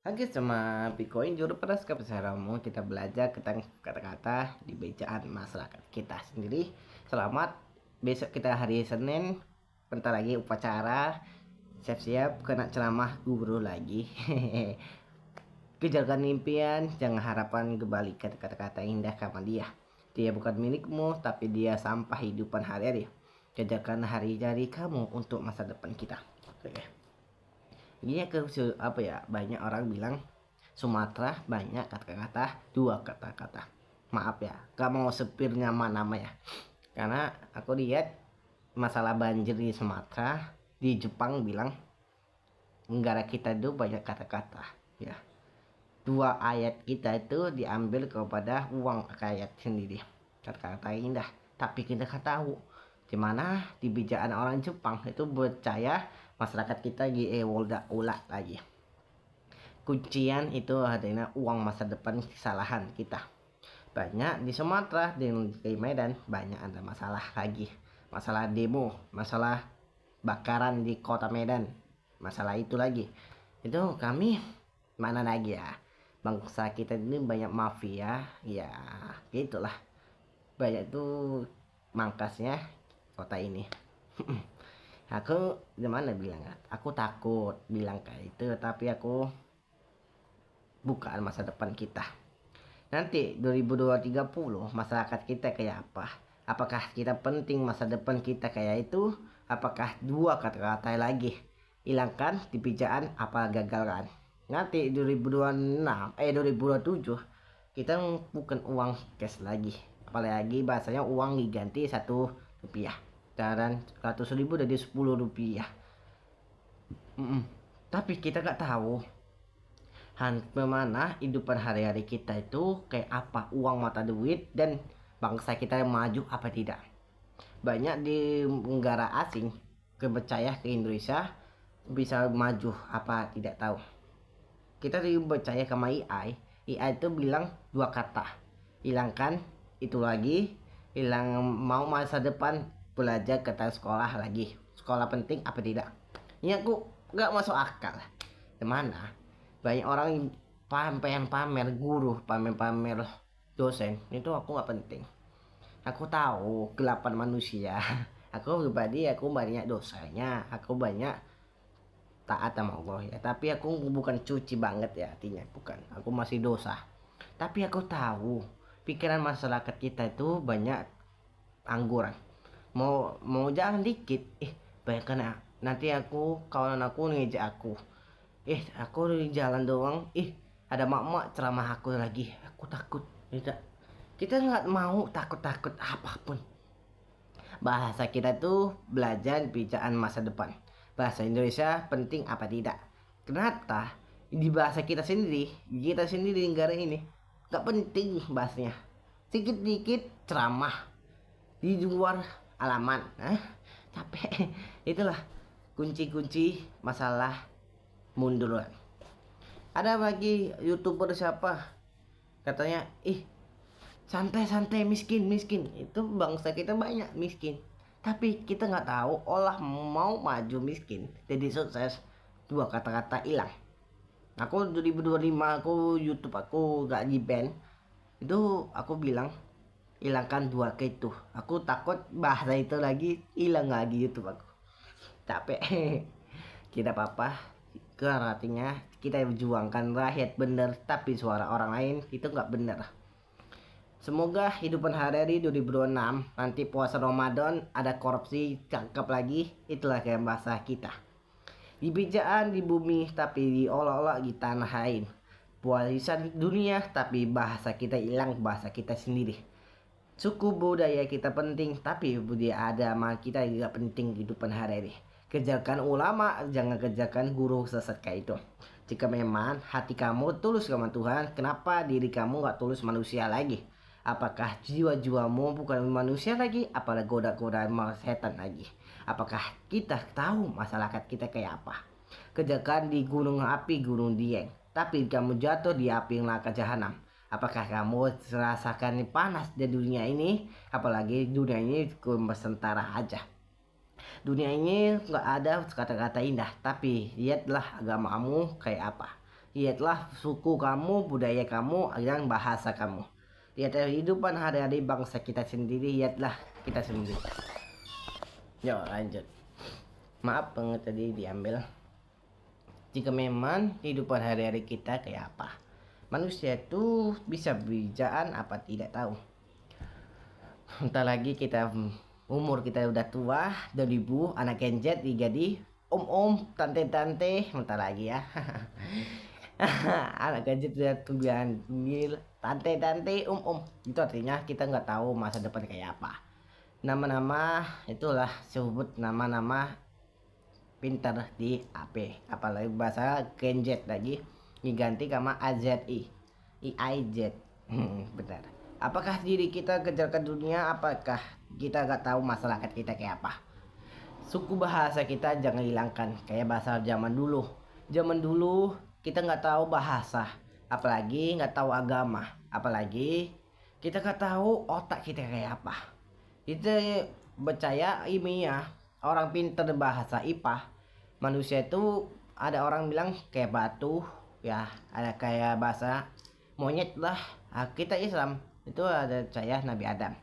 Oke, sama Bitcoin juru peras kebesaranmu kita belajar tentang kata-kata di bacaan masyarakat kita sendiri. Selamat, besok kita hari Senin, bentar lagi upacara, siap-siap kena ceramah guru lagi. Kejarkan impian, jangan harapan kembali kata-kata indah kapan dia. Dia bukan milikmu, tapi dia sampah hidupan hari-hari. Kejarkan hari-hari kamu untuk masa depan kita. Oke. Ini ke apa ya? Banyak orang bilang Sumatera banyak kata-kata, dua kata-kata. Maaf ya, gak mau sepir nyaman nama ya. Karena aku lihat masalah banjir di Sumatera, di Jepang bilang negara kita itu banyak kata-kata ya. Dua ayat kita itu diambil kepada uang ayat sendiri. Kata-kata indah, tapi kita nggak tahu di mana di bijaan orang Jepang itu percaya masyarakat kita ulat lagi. Kuncian itu adalah uang masa depan kesalahan kita. Banyak di Sumatera, di Medan banyak ada masalah lagi. Masalah demo, masalah bakaran di kota Medan. Masalah itu lagi. Itu kami mana lagi ya? Bangsa kita ini banyak mafia, ya gitulah. Banyak tuh mangkasnya kota ini. Aku gimana bilang ya? Aku takut bilang kayak itu, tapi aku bukan masa depan kita. Nanti 2030 masyarakat kita kayak apa? Apakah kita penting masa depan kita kayak itu? Apakah dua kata-kata lagi? Hilangkan di pijaan apa gagalkan? Nanti 2026 2027 kita bukan uang cash lagi. Apalagi bahasanya uang diganti 1 rupiah. Dan 100.000 dari 10 rupiah. Tapi kita nggak tahu bagaimana hidupan hari-hari kita itu kayak apa, uang mata duit, dan bangsa kita yang maju apa tidak. Banyak di negara asing kepercaya ke Indonesia bisa maju apa tidak tahu. Kita dipercaya sama AI itu bilang dua kata, hilangkan itu lagi, hilang mau masa depan belajar kata sekolah lagi, sekolah penting apa tidak. Ini aku nggak masuk akal. Gimana banyak orang pengen pamer guru, pamer-pamer dosen, itu aku nggak penting. Aku tahu kegelapan manusia. Aku pribadi aku banyak dosanya, aku banyak taat sama Allah ya, tapi aku bukan cuci banget ya, artinya bukan, aku masih dosa. Tapi aku tahu pikiran masyarakat kita itu banyak angguran, mau jangan dikit, bayangkan ya, nanti aku kawan aku ngejek aku, aku di jalan doang, ada mak-mak ceramah aku lagi, aku takut. Tidak, kita nggak mau takut-takut apapun. Bahasa kita tuh belajar bicaan masa depan. Bahasa Indonesia penting apa tidak? Kenapa di bahasa kita sendiri di negara ini nggak penting bahasanya. Sedikit-dikit ceramah di luar alaman, capek. Itulah kunci-kunci masalah mundur. Ada lagi youtuber siapa katanya, santai-santai miskin miskin, itu bangsa kita banyak miskin, tapi kita nggak tahu olah mau maju miskin jadi sukses, dua kata-kata hilang. Aku 2025 aku YouTube aku gak di ban, itu aku bilang hilangkan dua ke itu, aku takut bahasa itu lagi hilang lagi YouTube aku, capek. Tidak apa-apa, ke artinya kita berjuangkan rakyat bener, tapi suara orang lain itu nggak bener. Semoga hidupan hari-hari 2026 nanti puasa Ramadan ada korupsi cakep lagi, itulah kayak bahasa kita. Di bijaan di bumi tapi diolah-olah di tanah lain. Warisan dunia tapi bahasa kita hilang, bahasa kita sendiri. Suku budaya kita penting, tapi budaya agama kita juga penting kehidupan hari-hari. Kerjakan ulama, jangan kerjakan guru sesat kayak itu. Jika memang hati kamu tulus sama Tuhan, kenapa diri kamu gak tulus manusia lagi? Apakah jiwa-jiwamu bukan manusia lagi? Apalagi goda-goda setan lagi? Apakah kita tahu masyarakat kita kayak apa? Kerjakan di gunung api, gunung Dieng, tapi kamu jatuh di api neraka jahanam. Apakah kamu merasakan panas di dunia ini? Apalagi dunia ini cuma sementara aja. Dunia ini nggak ada kata-kata indah, tapi lihatlah agamamu kayak apa. Lihatlah suku kamu, budaya kamu, dan bahasa kamu. Lihat kehidupan hari-hari bangsa kita sendiri, lihatlah kita sendiri. Yuk lanjut. Maaf banget tadi diambil. Jika memang kehidupan hari-hari kita kayak apa, manusia itu bisa bijaan apa tidak tahu. Entah lagi kita umur kita udah tua 2000, anak Gen Z jadi om-om, tante-tante, entah lagi ya. Anak Gen Z udah tumbil tante-tante, om-om. Itu artinya kita nggak tahu masa depan kayak apa. Nama-nama itulah sebut nama-nama pintar di AP, apalagi bahasa Gen Z lagi diganti sama AZI, IIZ. Benar. Apakah diri kita kejar ke dunia? Apakah kita nggak tahu masyarakat kita kayak apa? Suku bahasa kita jangan hilangkan kayak bahasa zaman dulu. Zaman dulu kita nggak tahu bahasa, apalagi nggak tahu agama, apalagi kita nggak tahu otak kita kayak apa. Kita percaya ilmiah, orang pintar bahasa IPA, manusia itu ada orang bilang kayak batu, ya ada kayak bahasa monyet lah. Kita Islam itu ada percaya Nabi Adam.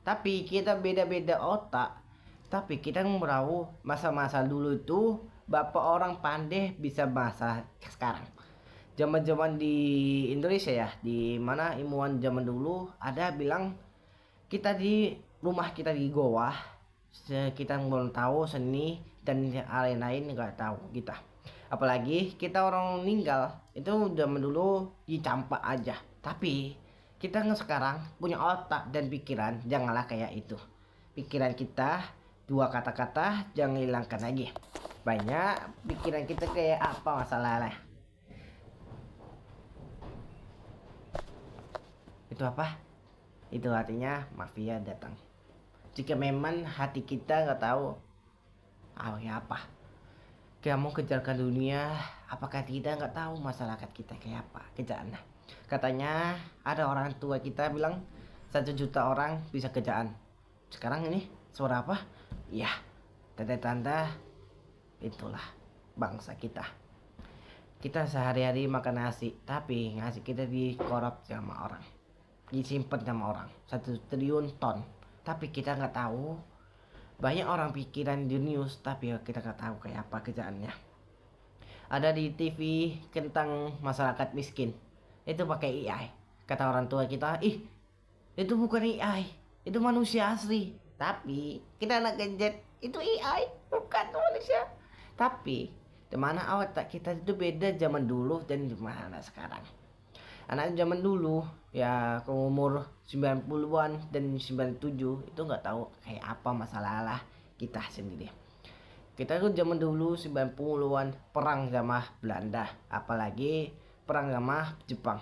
Tapi kita beda-beda otak. Tapi kita merau masa-masa dulu itu bapak orang pandai bisa bahasa sekarang. Zaman-zaman di Indonesia ya, di mana ilmuwan zaman dulu ada bilang kita di rumah kita di goa, kita belum tahu seni dan lain-lain nggak tahu kita. Apalagi kita orang meninggal itu zaman dulu dicampak aja. Tapi kita sekarang punya otak dan pikiran, janganlah kayak itu. Pikiran kita dua kata-kata jangan hilangkan lagi. Banyak pikiran kita kayak apa masalahnya? Itu apa? Itu artinya mafia datang. Jika memang hati kita nggak tahu apa, kamu kejarkan dunia, apakah kita nggak tahu masyarakat kita kayak apa kerjaan? Katanya ada orang tua kita bilang 1 juta orang bisa kerjaan. Sekarang ini suara apa? Ya, tanda-tanda itulah bangsa kita. Kita sehari-hari makan nasi, tapi nasi kita dikorop sama orang, disimpan sama orang 1 triliun ton. Tapi kita nggak tahu. Banyak orang pikiran di news, tapi kita nggak tahu kayak apa kerjaannya. Ada di TV tentang masyarakat miskin, itu pakai AI. Kata orang tua kita, itu bukan AI, itu manusia asli. Tapi kita anak gadget, itu AI, bukan manusia. Tapi dimana otak kita itu beda zaman dulu dan dimana sekarang. Anak zaman dulu ya ke umur 90-an dan 97 itu nggak tahu kayak apa masalah kita sendiri. Kita tuh zaman dulu 90-an perang sama Belanda, apalagi perang sama Jepang.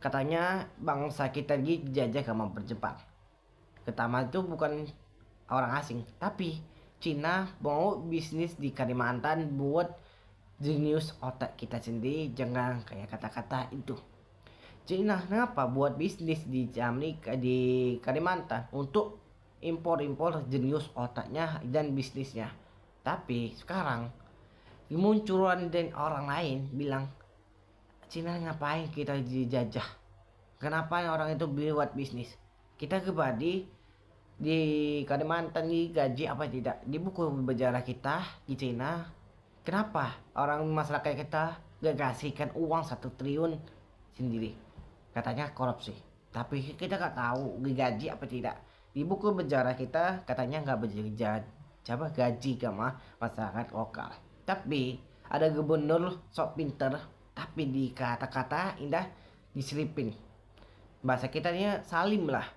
Katanya bangsa kita dijajah sama Jepang. Pertama itu bukan orang asing, tapi Cina mau bisnis di Kalimantan buat jenius otak kita sendiri, jangan kayak kata-kata itu. Cina kenapa buat bisnis di Amerika, di Kalimantan untuk impor-impor jenius otaknya dan bisnisnya. Tapi sekarang kemunculan dan orang lain bilang Cina ngapain kita dijajah? Kenapa orang itu buat bisnis? Kita kebadi di Kalimantan gaji apa tidak? Di buku berjarah kita di Cina, kenapa orang masyarakat kita gak kasihkan uang 1 triliun sendiri? Katanya korupsi. Tapi kita nggak tahu gaji apa tidak. Di buku berjarah kita katanya nggak coba gaji sama masyarakat lokal. Tapi ada gubernur sok pinter, tapi di kata-kata indah diselipin. Bahasa kita ini salim lah,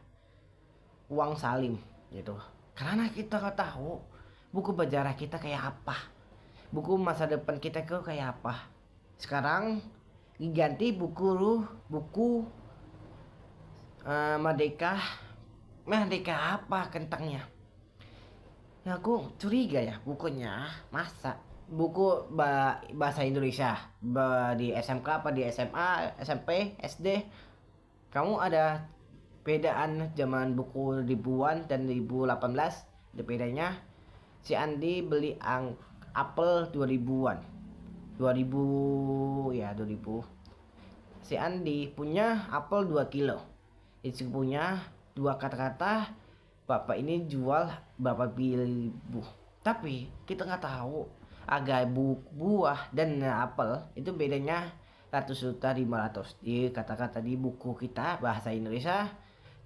uang salim gitu. Karena kita nggak tahu buku berjarah kita kayak apa, buku masa depan kita kayak apa. Sekarang diganti buku Merdeka apa kentangnya ya, aku curiga ya bukunya masa buku bahasa Indonesia di SMK apa di SMA SMP SD. Kamu ada bedaan zaman buku ribuan dan 2018? Ada bedanya. Si Andi beli apel 2000-an 2000 ya 2000 si Andi punya apel 2 kilo. Itu punya 2 kata-kata, bapak ini jual berapa ribu. Tapi kita nggak tahu agak buah dan apel itu bedanya 100 juta 500 di kata-kata di buku kita bahasa Indonesia.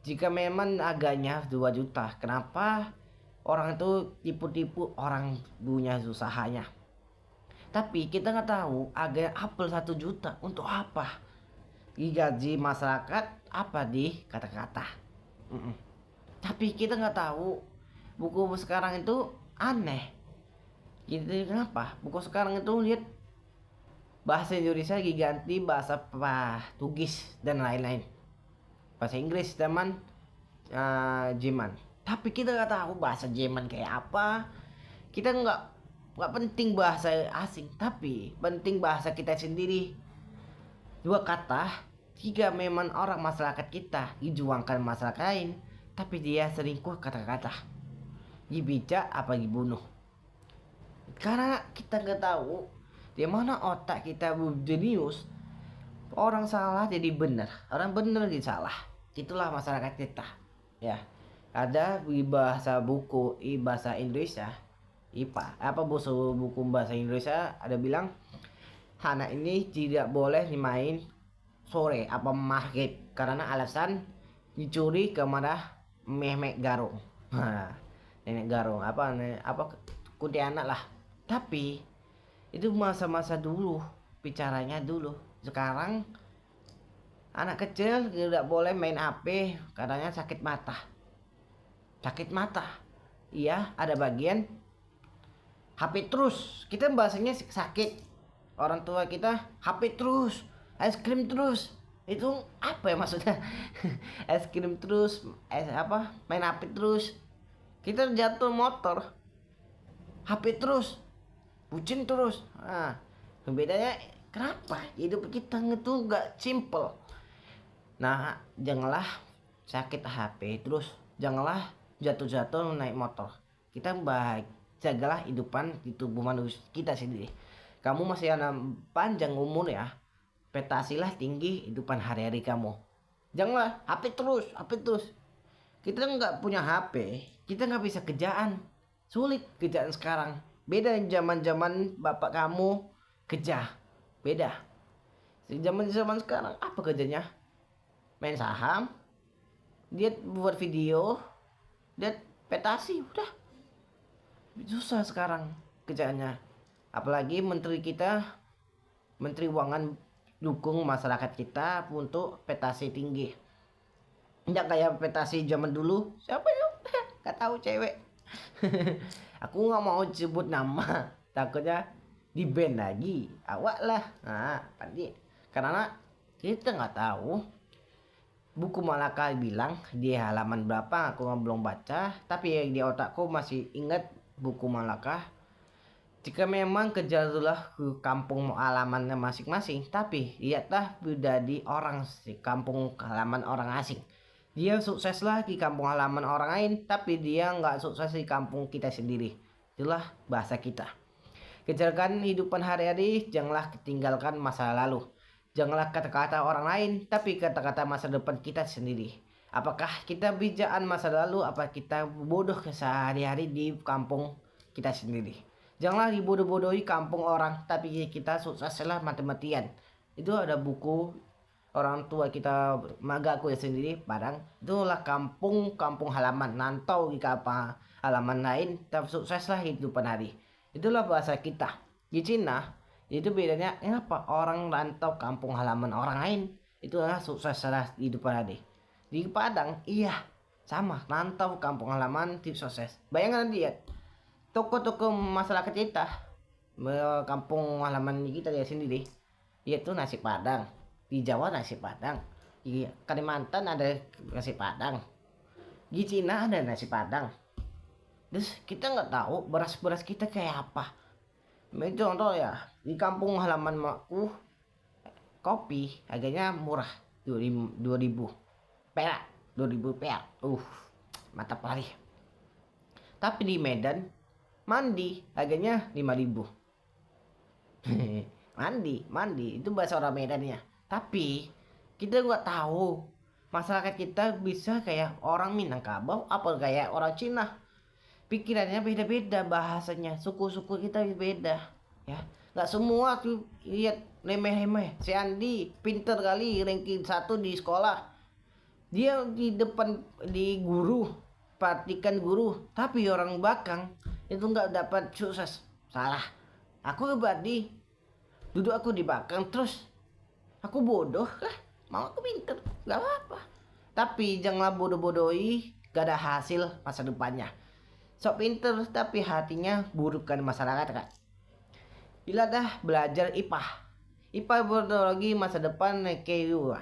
Jika memang agaknya 2 juta, kenapa orang itu tipu-tipu orang punya usahanya? Tapi kita nggak tahu agak apel 1 juta untuk apa? Digaji masyarakat apa di kata-kata. Tapi kita nggak tahu buku sekarang itu aneh. Jadi kenapa? Buku sekarang itu lihat bahasa Indonesia diganti bahasa Portugis dan lain-lain. Bahasa Inggris zaman Jerman. Tapi kita nggak tahu bahasa Jerman kayak apa. Kita nggak penting bahasa asing, tapi penting bahasa kita sendiri. 2 kata, jika memang orang masyarakat kita dijuangkan masyarakat lain, tapi dia selingkuh kata-kata, dibijak apa dibunuh. Karena kita nggak tahu di mana otak kita jenius. Orang salah jadi benar, orang benar jadi salah. Itulah masyarakat kita. Ya, ada di bahasa buku bahasa Indonesia IPA apa buku bahasa Indonesia ada bilang anak ini tidak boleh dimain sore apa maghrib karena alasan dicuri kepada Mehmet Garung. Nenek Garung apa kuntilanak lah. Tapi itu masa-masa dulu, bicaranya dulu. Sekarang anak kecil tidak boleh main HP katanya sakit mata. Sakit mata. Iya, ada bagian HP terus. Kita bahasanya sakit. Orang tua kita HP terus, es krim terus. Itu apa ya maksudnya? Es krim terus, main HP terus. Kita jatuh motor, HP terus, bucin terus. Nah, bedanya kenapa? Hidup kita itu gak simple. Nah, janganlah sakit HP terus, janganlah jatuh-jatuh naik motor. Kita jagalah hidupan di tubuh manusia kita sendiri. Kamu masih anak panjang umur ya, prestasilah tinggi hidupan hari-hari kamu. Janganlah HP terus, HP terus. Kita nggak punya HP, kita nggak bisa kerjaan. Sulit kerjaan sekarang. Beda zaman-zaman bapak kamu kerja, beda. Zaman sekarang apa kerjanya? Main saham, dia buat video, dia prestasi, udah. Susah sekarang kerjaannya. Apalagi menteri kita, menteri keuangan dukung masyarakat kita untuk prestasi tinggi. Nggak kayak prestasi zaman dulu. Siapa ya? Gak tahu cewek. Aku nggak mau sebut nama, takutnya di ban lagi. Awak lah. Nah, pasti karena kita nggak tahu. Buku Malaka bilang di halaman berapa aku belum baca, tapi di otakku masih ingat buku Malaka. Jika memang kejarlah ke kampung halamannya masing-masing, tapi lihatlah pribadi orang di kampung halaman orang asing. Dia sukses lah di kampung halaman orang lain, tapi dia nggak sukses di kampung kita sendiri. Itulah bahasa kita. Kejarkan kehidupan hari-hari, janganlah tinggalkan masa lalu. Janganlah kata-kata orang lain, tapi kata-kata masa depan kita sendiri. Apakah kita bijakan masa lalu, apa kita bodoh sehari-hari di kampung kita sendiri. Janganlah dibodoh-bodohi kampung orang, tapi kita sukseslah mati-matian. Itu ada buku orang tua kita, magaku sendiri, Padang. Itulah kampung halaman. Nantau di kampung halaman lain, tapi sukseslah hidupan hari. Itulah bahasa kita. Di Cina, itu bedanya kenapa orang rantau kampung halaman orang lain. Itulah sukseslah hidupan hari. Di Padang, iya, sama, rantau kampung halaman, tips sukses. Bayangkan lihat, toko-toko masyarakat kita, kampung halaman kita ya sendiri, yaitu nasi Padang. Di Jawa nasi Padang, di Kalimantan ada nasi Padang, di Cina ada nasi Padang. Terus kita nggak tahu beras-beras kita kayak apa. Contoh ya, di kampung halaman aku kopi harganya murah, 2000 perak, 2000 perak. Mantap kali. Tapi di Medan mandi harganya 5000. Mandi itu bahasa orang Medannya. Tapi kita nggak tahu masyarakat kita bisa kayak orang Minangkabau apa kayak orang Cina. Pikirannya beda-beda, bahasanya suku-suku kita beda ya. Nggak semua tuh lihat remeh-remeh. Si Andi pinter kali, ranking 1 di sekolah, dia di depan di guru, perhatikan guru, tapi orang belakang itu nggak dapat sukses. Salah. Aku berarti duduk aku di belakang, terus aku bodoh lah, mau aku pinter nggak apa-apa, tapi janganlah bodoh-bodohi, gak ada hasil masa depannya. Sok pinter tapi hatinya burukkan masyarakat kan. Bila dah belajar IPA biologi masa depan KU,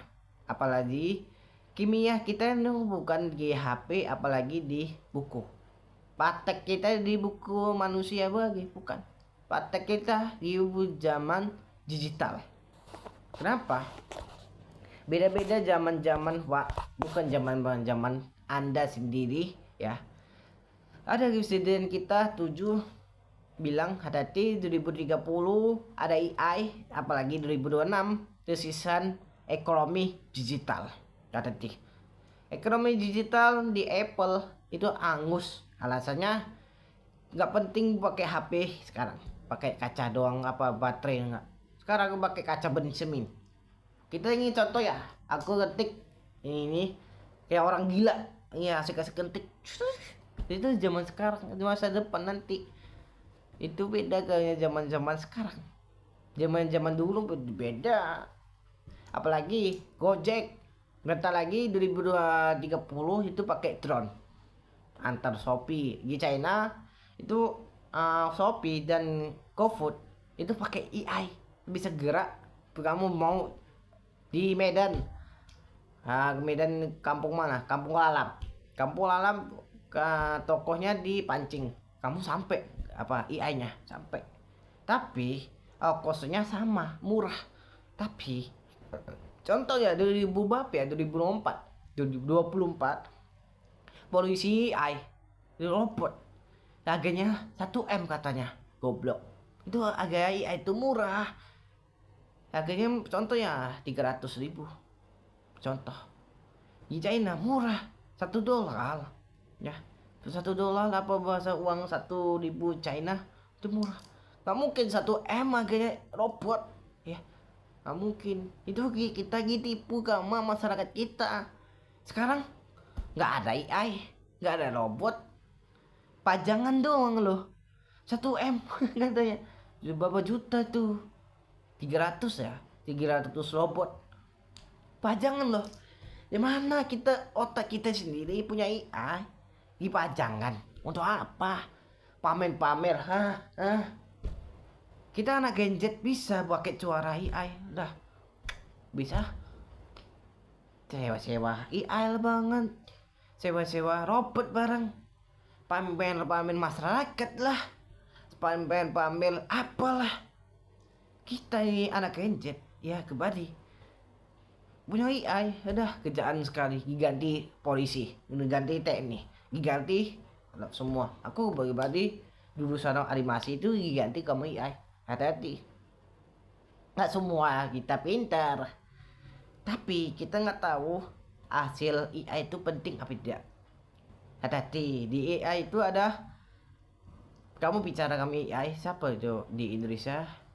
apalagi kimia kita itu bukan di HP apalagi di buku. Praktek kita di buku manusia lagi bukan. Praktek kita di zaman digital. Kenapa? Beda-beda zaman-zaman, bukan zaman Anda sendiri ya. Ada presiden kita 7 bilang hati-hati 2030 ada AI, apalagi 2026 kesisan ekonomi digital. Hati-hati. Ekonomi digital di Apple itu angus. Alasannya nggak penting pakai HP sekarang. Pakai kaca doang apa baterai enggak. Sekarang aku pakai kaca bensin. Kita ingin contoh ya, aku ketik ini kayak orang gila. Iya, asik-asik ketik. Itu zaman sekarang, di masa depan nanti. Itu beda kayak zaman-zaman sekarang. Zaman-zaman dulu beda. Apalagi Gojek. Bentar lagi 2030 itu pakai drone. Antar Shopee di China itu Shopee dan GoFood itu pakai AI. Bisa gerak. Kamu mau di Medan. Medan kampung mana? Kampung Lalam. Kampung Lalam ke tokohnya dipancing. Kamu sampai apa AI-nya sampai. Tapi kosnya sama, murah. Tapi contoh ya 2000 berapa ya? 2024 polisi AI di robot harganya 1M katanya. Goblok. Itu harga AI itu murah. Harganya contoh ya 300.000. Contoh. Di China murah, $1 ya. $1 apa bahasa uang 1.000 China itu murah. Gak mungkin 1M harganya robot ya. Gak mungkin. Itu kita ditipu sama masyarakat kita. Sekarang gak ada AI, gak ada robot, pajangan doang loh. 1M katanya. Berapa juta tuh? 300 ya, 300 robot pajangan loh. Di mana kita otak kita sendiri punya AI dipajangan untuk apa? Pamer-pamer, kita anak gadget bisa pakai suara AI, udah bisa sewa-sewa AI banget, sewa-sewa robot bareng, pamer-pamer masyarakat lah, pamer-pamer apalah. Kita ini anak gadget ya kebadi punya AI, udah kerjaan sekali diganti polisi, diganti TNI, diganti semua. Aku bagi-bagi dulu sana animasi itu diganti kamu AI. Hati-hati, nggak semua kita pintar, tapi kita nggak tahu hasil AI itu penting apa tidak. Hati-hati, di AI itu ada, kamu bicara kami AI siapa itu di Indonesia?